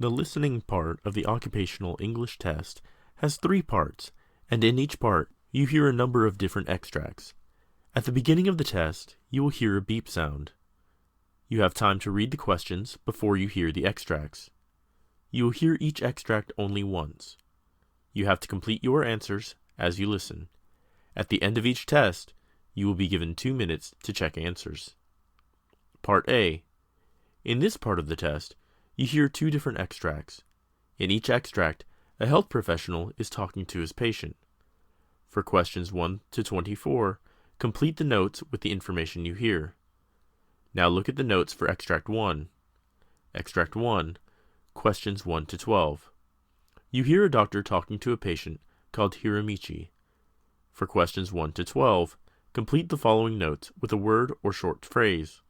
The listening part of the occupational English test has 3 parts, and in each part, you hear a number of different extracts. At the beginning of the test, you will hear a beep sound. You have time to read the questions before you hear the extracts. You will hear each extract only once. You have to complete your answers as you listen. At the end of each test, you will be given 2 minutes to check answers. Part A. In this part of the test, you hear 2 different extracts. In each extract, a health professional is talking to his patient. For questions 1 to 24, complete the notes with the information you hear. Now look at the notes for Extract 1. Extract 1, questions 1 to 12. You hear a doctor talking to a patient called Hiramichi. For questions 1 to 12, complete the following notes with a word or short phrase.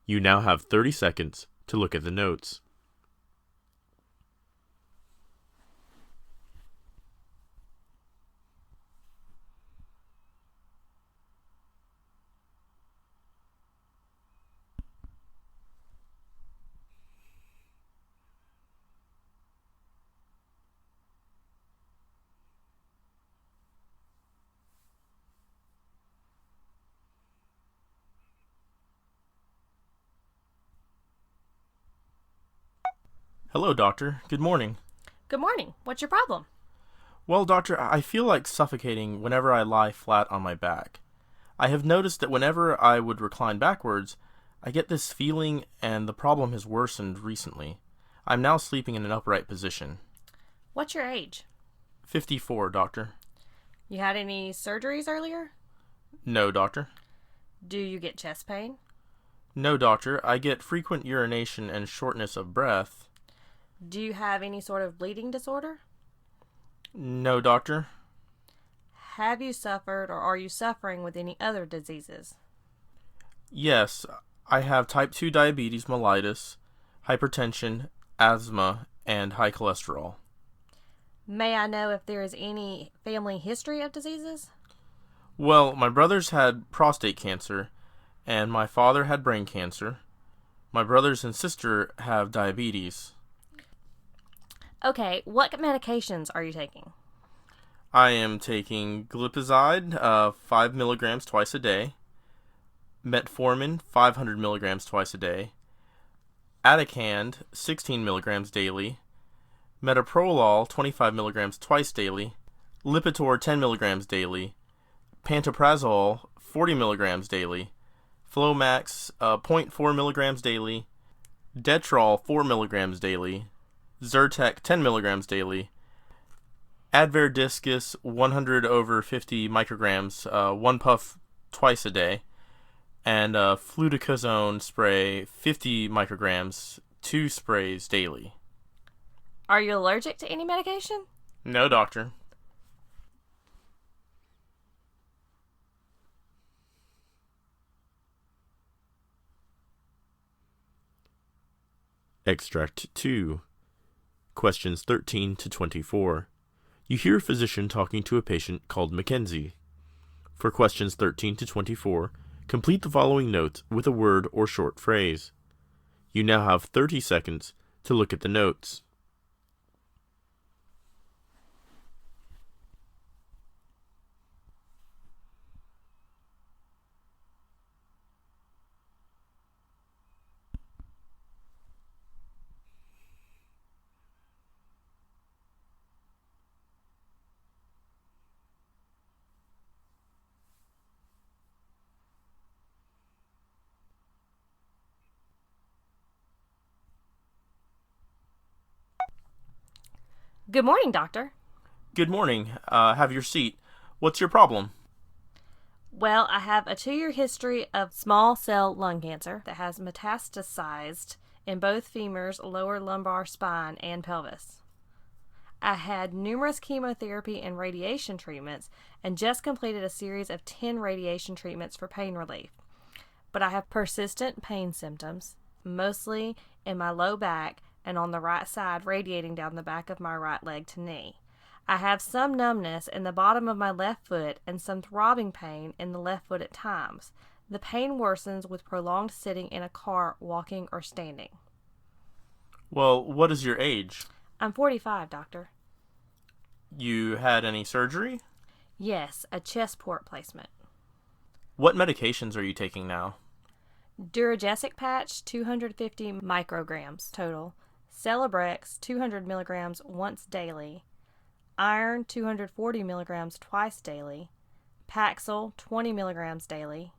You now have 30 seconds to look at the notes. Hello, doctor. Good morning. Good morning. What's your problem? Well, doctor, I feel like suffocating whenever I lie flat on my back. I have noticed that whenever I would recline backwards, I get this feeling, and the problem has worsened recently. I'm now sleeping in an upright position. What's your age? 54, doctor. You had any surgeries earlier? No, doctor. Do you get chest pain? No, doctor. I get frequent urination and shortness of breath. Do you have any sort of bleeding disorder? No, doctor. Have you suffered or are you suffering with any other diseases? Yes, I have type 2 diabetes mellitus, hypertension, asthma, and high cholesterol. May I know if there is any family history of diseases? Well, my brothers had prostate cancer, and my father had brain cancer. My brothers and sister have diabetes. Okay, what medications are you taking? I am taking glipizide, 5 milligrams twice a day, metformin, 500 milligrams twice a day, Atacand, 16 milligrams daily, metoprolol, 25 milligrams twice daily, Lipitor, 10 milligrams daily, pantoprazole, 40 milligrams daily, Flomax, 0.4 milligrams daily, Detrol, 4 milligrams daily, Zyrtec, 10 milligrams daily, Advair Discus, 100 over 50 micrograms, 1 puff twice a day, and fluticasone spray, 50 micrograms, 2 sprays daily. Are you allergic to any medication? No, doctor. Extract 2. Questions 13 to 24. You hear a physician talking to a patient called Mackenzie. For questions 13 to 24, complete the following notes with a word or short phrase. You now have 30 seconds to look at the notes. Good morning, doctor. Good morning. Have your seat. What's your problem? Well, I have a 2-year history of small cell lung cancer that has metastasized in both femurs, lower lumbar spine, and pelvis. I had numerous chemotherapy and radiation treatments and just completed a series of 10 radiation treatments for pain relief. But I have persistent pain symptoms, mostly in my low back and on the right side, radiating down the back of my right leg to knee. I have some numbness in the bottom of my left foot and some throbbing pain in the left foot at times. The pain worsens with prolonged sitting in a car, walking, or standing. Well, what is your age? I'm 45, doctor. You had any surgery? Yes, a chest port placement. What medications are you taking now? Duragesic patch, 250 micrograms total. Celebrex, 200 milligrams once daily. Iron, 240 milligrams twice daily. Paxil, 20 milligrams daily.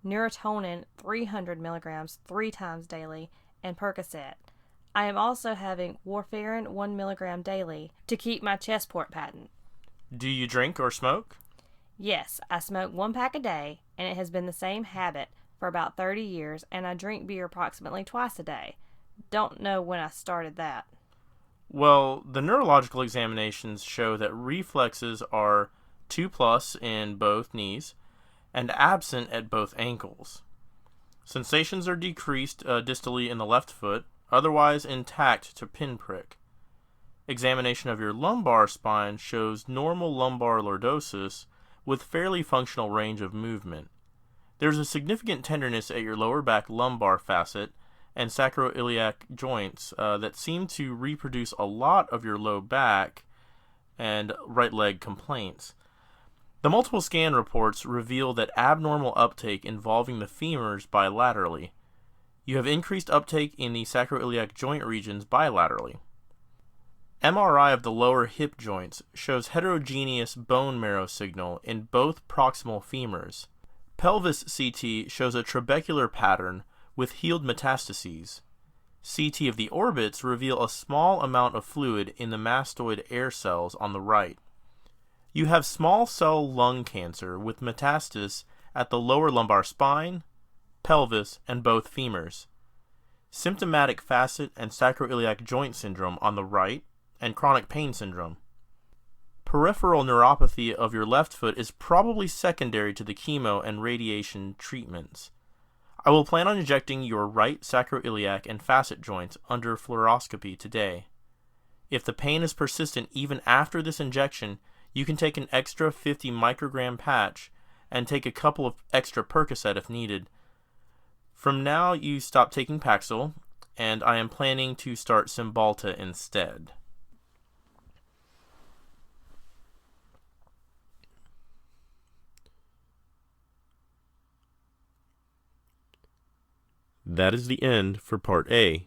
Neurotonin, 300 milligrams 3 times daily. And Percocet. I am also having warfarin 1 milligram daily to keep my chest port patent. Do you drink or smoke? Yes, I smoke 1 pack a day, and it has been the same habit for about 30 years, and I drink beer approximately twice a day. Don't know when I started that. Well, the neurological examinations show that reflexes are 2+ in both knees and absent at both ankles. Sensations are decreased distally in the left foot, otherwise intact to pinprick. Examination of your lumbar spine shows normal lumbar lordosis with fairly functional range of movement. There's a significant tenderness at your lower back lumbar facet and sacroiliac joints that seem to reproduce a lot of your low back and right leg complaints. The multiple scan reports reveal that abnormal uptake involving the femurs bilaterally. You have increased uptake in the sacroiliac joint regions bilaterally. MRI of the lower hip joints shows heterogeneous bone marrow signal in both proximal femurs. Pelvis CT shows a trabecular pattern with healed metastases. CT of the orbits reveal a small amount of fluid in the mastoid air cells on the right. You have small cell lung cancer with metastasis at the lower lumbar spine, pelvis, and both femurs. Symptomatic facet and sacroiliac joint syndrome on the right, and chronic pain syndrome. Peripheral neuropathy of your left foot is probably secondary to the chemo and radiation treatments. I will plan on injecting your right sacroiliac and facet joints under fluoroscopy today. If the pain is persistent even after this injection, you can take an extra 50 microgram patch and take a couple of extra Percocet if needed. From now, you stop taking Paxil, and I am planning to start Cymbalta instead. That is the end for Part A.